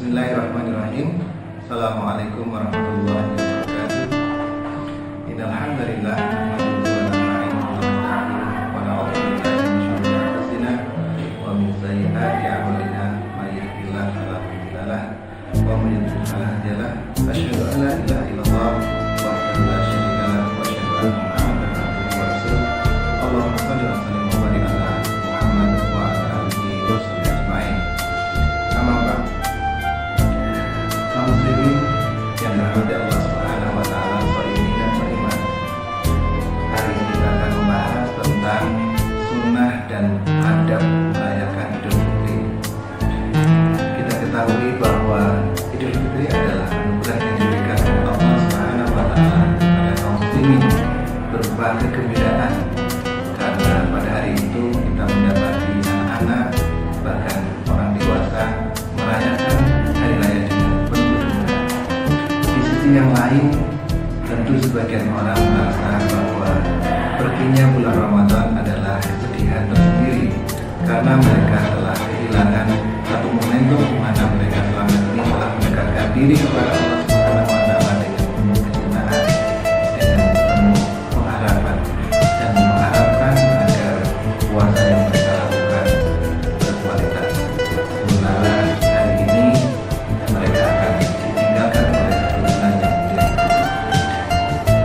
Bismillahirrahmanirrahim. Assalamualaikum warahmatullahi wabarakatuh. Innal hamdalillah nahmaduhu wa nasta'inuhu wa na'udzu billahi min shururi anfusina wa min sayyiati a'malina may yahdihillahu fala mudilla lahu wa may yudlil fala hadiya lahu. Asyhadu an la ilaha illallah wahdahu la syarika lahu wa asyhadu anna Muhammadan abduhu wa rasuluh. Allahumma shalli wa sallim wa barik ala Muhammad wa ala alihi wa sahbihi ajma'in. Amma ba'd. Kaum muslimin yang dirahmati Allah Subhanahu wa taala, sholihin dan sholimat. Hari ini kita akan membahas tentang sunnah dan adab merayakan Idul Fitri. Kita ketahui bahwa Idul Fitri adalah anugerah yang diberikan oleh Allah Subhanahu wa taala kepada kaum muslimin berupa kegembiraan, karena pada hari itu kita mendapati anak-anak bahkan orang dewasa merayakan hari raya dengan penuh gembira. Di sisi yang lain, tentu sebagian orang merasa bahwa perginya bulan Ramadan adalah kesedihan tersendiri, karena mereka telah kehilangan satu momentum di mana mereka selama ini telah mendekatkan diri kepada Allah Subhanahu wa taala dengan penuh kecintaan, dengan penuh pengharapan, dan mengharapkan agar puasa yang mereka lakukan berkualitas. Sementara hari ini mereka akan ditinggalkan oleh satu bulan yang mulia.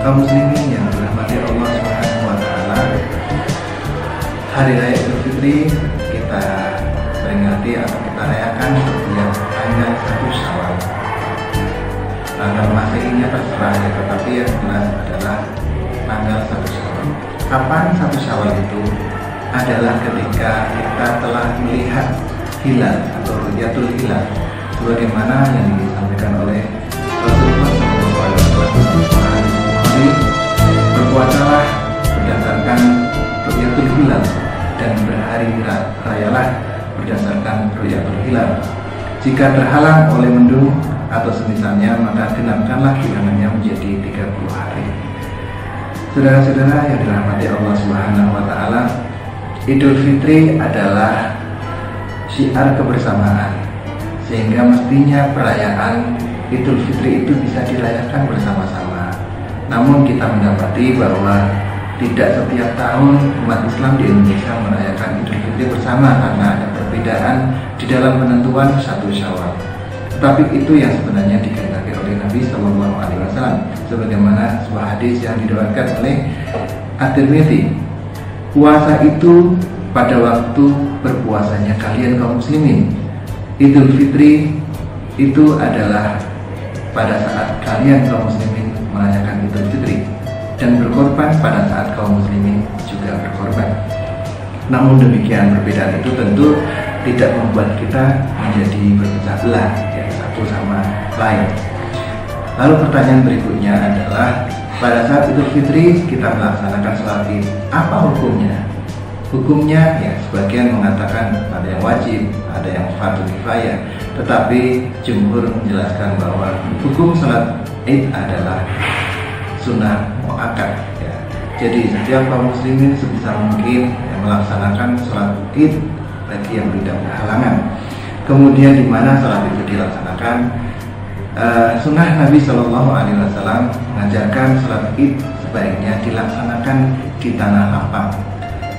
Kaum muslimin yang dirahmati Allah Subhanahu wa taala, hari raya Idul Fitri kita peringati atau kita rayakan setiap tanggal 1 Syawal. Tanggal Masehinya terserah ya, tetapi yang jelas adalah tanggal 1 Syawal. Kapan 1 Syawal itu? Adalah ketika kita telah melihat hilal atau ru'yatul hilal, sebagaimana yang disampaikan oleh Rasulullah SAW. Berpuasalah berdasarkan ru'yatul hilal dan berhari rayalah berdasarkan ru'yatul hilal. Jika terhalang oleh mendung atau semisalnya, maka genapkanlah hilangannya menjadi 30 hari. Saudara-saudara yang dirahmati Allah Subhanahu wa taala, Idul Fitri adalah syiar kebersamaan, sehingga mestinya perayaan Idul Fitri itu bisa dirayakan bersama-sama. Namun kita mendapati bahwa tidak setiap tahun umat Islam di Indonesia merayakan Idul Fitri bersama, karena ada perbedaan di dalam penentuan 1 Syawal. Tetapi itu yang sebenarnya dikehendaki oleh Nabi Shallallahu Alaihi Wasallam, sebagaimana sebuah hadis yang diriwayatkan oleh At-Tirmidzi. Puasa itu pada waktu berpuasanya kalian kaum muslimin. Idul Fitri itu adalah pada saat kalian kaum muslimin merayakan Idul Fitri, dan berkorban pada saat kaum muslimin juga berkorban. Namun demikian, perbedaan itu tentu tidak membuat kita menjadi berpecah belah ya, satu sama lain. Lalu pertanyaan berikutnya adalah, pada saat Idul Fitri kita melaksanakan sholat Id, apa hukumnya? Hukumnya ya, sebagian mengatakan ada yang wajib, ada yang fardu kifayah, tetapi jumhur menjelaskan bahwa hukum sholat Id adalah sunnah muakkad ya. Jadi setiap kaum muslimin sebisa mungkin yang melaksanakan sholat Id bagi yang tidak berhalangan. Kemudian di mana sholat itu dilaksanakan? Sunnah Nabi Shallallahu Alaihi Wasallam mengajarkan sholat Id sebaiknya dilaksanakan di tanah lapang.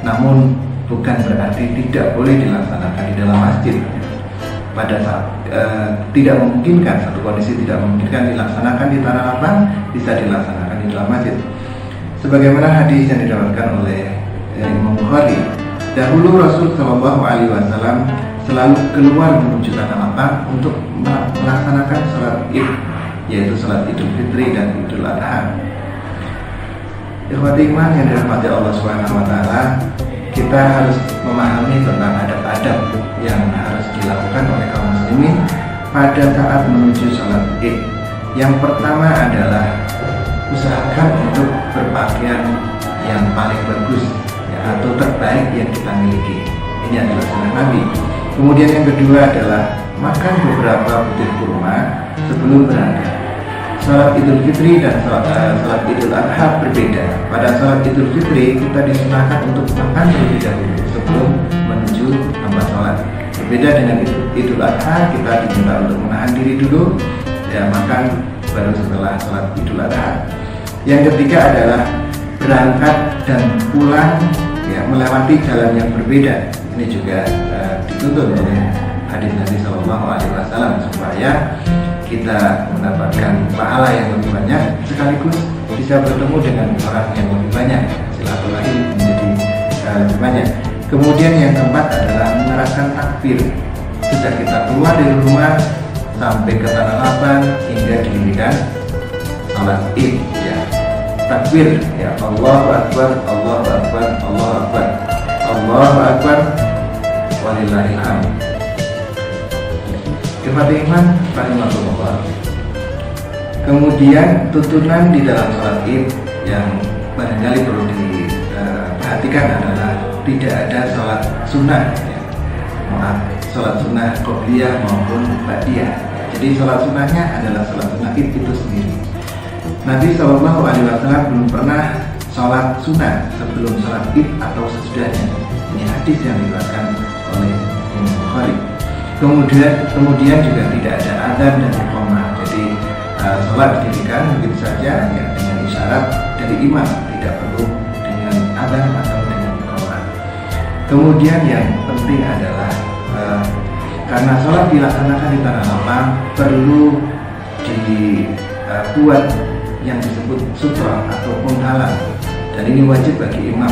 Namun bukan berarti tidak boleh dilaksanakan di dalam masjid. Pada saat tidak memungkinkan, satu kondisi tidak memungkinkan dilaksanakan di tanah lapang, bisa dilaksanakan di dalam masjid. Sebagaimana hadis yang diriwayatkan oleh Imam Bukhari, dahulu Rasul Shallallahu Alaihi Wasallam selalu keluar menuju tanah lapang untuk melaksanakan sholat Id, yaitu sholat Idul Fitri dan Idul Adha. Ikhwati iman yang dirahmati Allah Subhanahu wa taala, kita harus memahami tentang adab-adab yang harus dilakukan oleh kaum muslimin pada saat menuju sholat Id. Yang pertama adalah usahakan untuk berpakaian yang paling bagus ya, atau terbaik yang kita miliki. Ini adalah sunnah Nabi. Kemudian yang kedua adalah makan beberapa butir kurma sebelum berangkat. Salat Idul Fitri dan salat Idul Adha berbeda. Pada salat Idul Fitri kita disunahkan untuk makan terlebih dahulu sebelum menuju tempat sholat. Berbeda dengan Idul Adha, kita diminta untuk menahan diri dulu, ya makan baru setelah sholat Idul Adha. Yang ketiga adalah berangkat dan pulang, ya melewati jalan yang berbeda. Ini juga dituntut oleh hadis Nabi Shallallahu Alaihi Wasallam supaya kita mendapatkan pahala yang lebih banyak sekaligus bisa bertemu dengan orang yang lebih banyak, silaturahim menjadi lebih banyak. Kemudian yang keempat adalah menerapkan takbir sejak kita keluar dari rumah sampai ke tanah lapang hingga didirikan salat Id, ya. Takbir, ya, Allahu Akbar, Allahu Akbar, Allahu Akbar, Allahu Akbar, walillahil hamd. Ikhwati iman, rahimakumullah. Kemudian tuntunan di dalam salat Id yang barangkali perlu diperhatikan adalah tidak ada sholat sunnah, ya. Sholat sunnah qobliyah maupun ba'diyah. Jadi sholat sunnahnya adalah sholat sunnah Id itu sendiri. Nabi Shallallahu Alaihi Wasallam belum pernah sholat sunnah sebelum sholat Id atau sesudahnya. Ini hadis yang diriwayatkan oleh Imam Bukhari. Kemudian juga tidak ada adzan dan iqamah. Jadi sholat didirikan begitu saja, ya, dengan isyarat dari imam, tidak perlu dengan adzan atau dengan iqamah. Kemudian yang penting adalah karena sholat dilaksanakan di tanah lapang perlu dibuat yang disebut sutra ataupun halang, dan ini wajib bagi imam.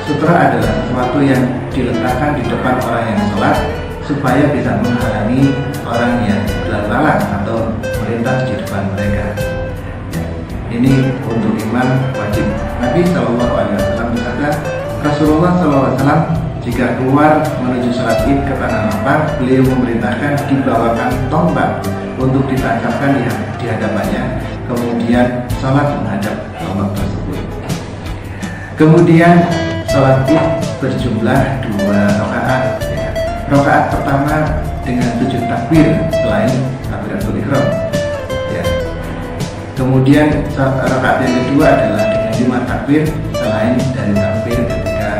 Sutra adalah sesuatu yang diletakkan di depan orang yang sholat supaya bisa menghalangi orang yang berlalang atau melintas di depan mereka. Ini untuk imam wajib. Nabi Shallallahu Alaihi Wasallam bersabda, Rasulullah SAW jika keluar menuju sholat Id ke tanah lapang, beliau memerintahkan dibawakan tombak untuk ditancapkan di hadapannya, kemudian sholat menghadap tombak tersebut. Kemudian sholat Id berjumlah 2 rakaat. Ya. Rakaat pertama dengan 7 takbir selain takbiratul ihram. Ya. Kemudian rakaat yang kedua adalah dengan 5 takbir selain dari takbir ketika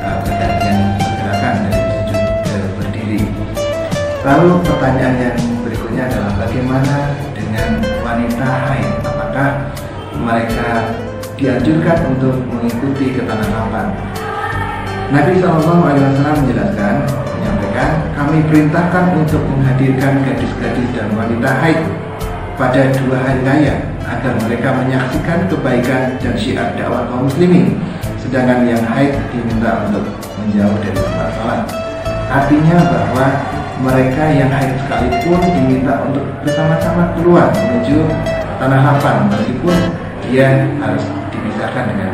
pergantian pergerakan dari sujud ke berdiri. Lalu pertanyaan yang berikutnya adalah bagaimana dengan wanita haid? Apakah mereka dianjurkan untuk mengikuti ke tanah lapang? Nabi Shallallahu Alaihi Wasallam menjelaskan, menyampaikan, kami perintahkan untuk menghadirkan gadis-gadis dan wanita haid pada 2 hari raya agar mereka menyaksikan kebaikan dan syiar dakwah kaum muslimin, sedangkan yang haid diminta untuk menjauh dari tempat sholat. Artinya bahwa mereka yang haid sekalipun diminta untuk bersama-sama keluar menuju tanah lapang, meskipun dia harus dipisahkan dengan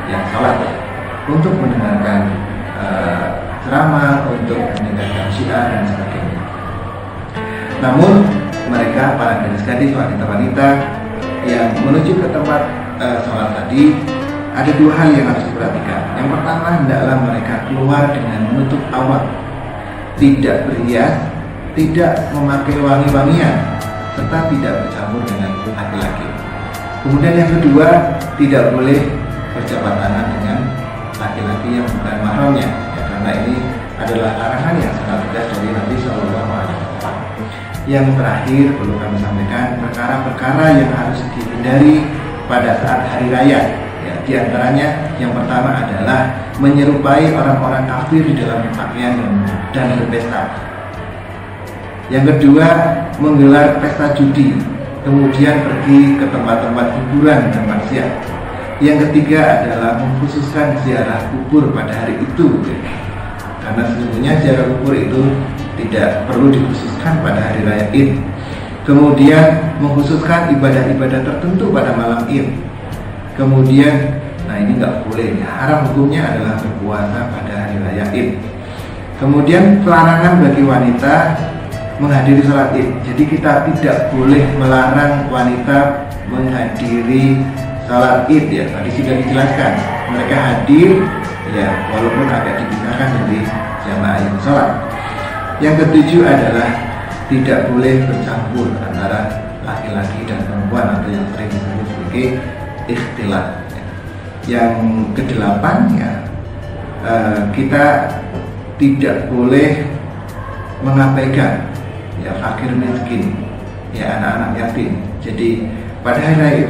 yang sholat untuk mendengarkan ceramah, untuk mendengarkan syiar dan sebagainya. Namun mereka, para gadis-gadis, wanita-wanita yang menuju ke tempat sholat tadi, ada 2 hal yang harus diperhatikan. Yang pertama, hendaklah mereka keluar dengan menutup aurat, tidak berhias, tidak memakai wangi-wangian, serta tidak bercampur dengan laki-laki. Kemudian yang kedua, tidak boleh berjabat tangan dengan laki-laki yang bukan mahramnya, ya, karena ini adalah larangan yang sangat tegas dari Nabi Shallallahu Alaihi Wasallam. Yang terakhir perlu kami sampaikan perkara-perkara yang harus dihindari pada saat hari raya. Ya, di antaranya yang pertama adalah menyerupai orang-orang kafir di dalam pakaian dan berpesta. Yang kedua, menggelar pesta judi, kemudian pergi ke tempat-tempat hiburan dan maksiat. Yang ketiga adalah mengkhususkan ziarah kubur pada hari itu, karena sesungguhnya ziarah kubur itu tidak perlu dikhususkan pada hari raya Id. Kemudian mengkhususkan ibadah-ibadah tertentu pada malam Id. Kemudian, nah ini nggak boleh, haram hukumnya adalah berpuasa pada hari raya Id. Kemudian pelarangan bagi wanita menghadiri sholat Id. Jadi kita tidak boleh melarang wanita menghadiri sholat Id, ya. Tadi sudah dijelaskan, mereka hadir, ya, walaupun agak dipisahkan dari jamaah yang sholat. Yang ketujuh adalah tidak boleh bercampur antara laki-laki dan perempuan atau yang sering disebut sebagai ikhtilat. Yang kedelapan, ya, kita tidak boleh mengabaikan ya fakir miskin, ya anak-anak yatim. Jadi pada hari raya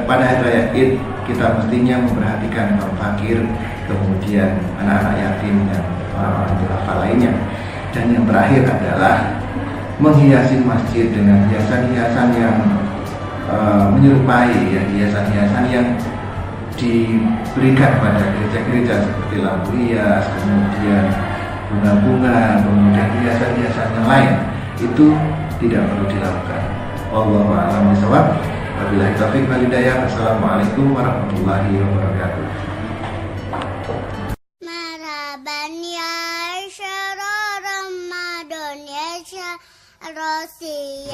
pada hari raya Id kita mestinya memperhatikan kaum fakir, kemudian anak-anak yatim dan orang-orang duafa lainnya. Dan yang terakhir adalah menghiasi masjid dengan hiasan-hiasan yang menyerupai ya hiasan-hiasan yang diberikan pada gereja-gereja seperti lampu hias, kemudian bunga-bunga, kemudian hiasan-hiasan yang lain. Itu tidak perlu dilakukan. Wallahu a'lam bishawab. Wabillahi taufiq wal hidayah. Assalamualaikum warahmatullahi wabarakatuh. Marhaban ya syara Ramadan ya syara Rosiyah.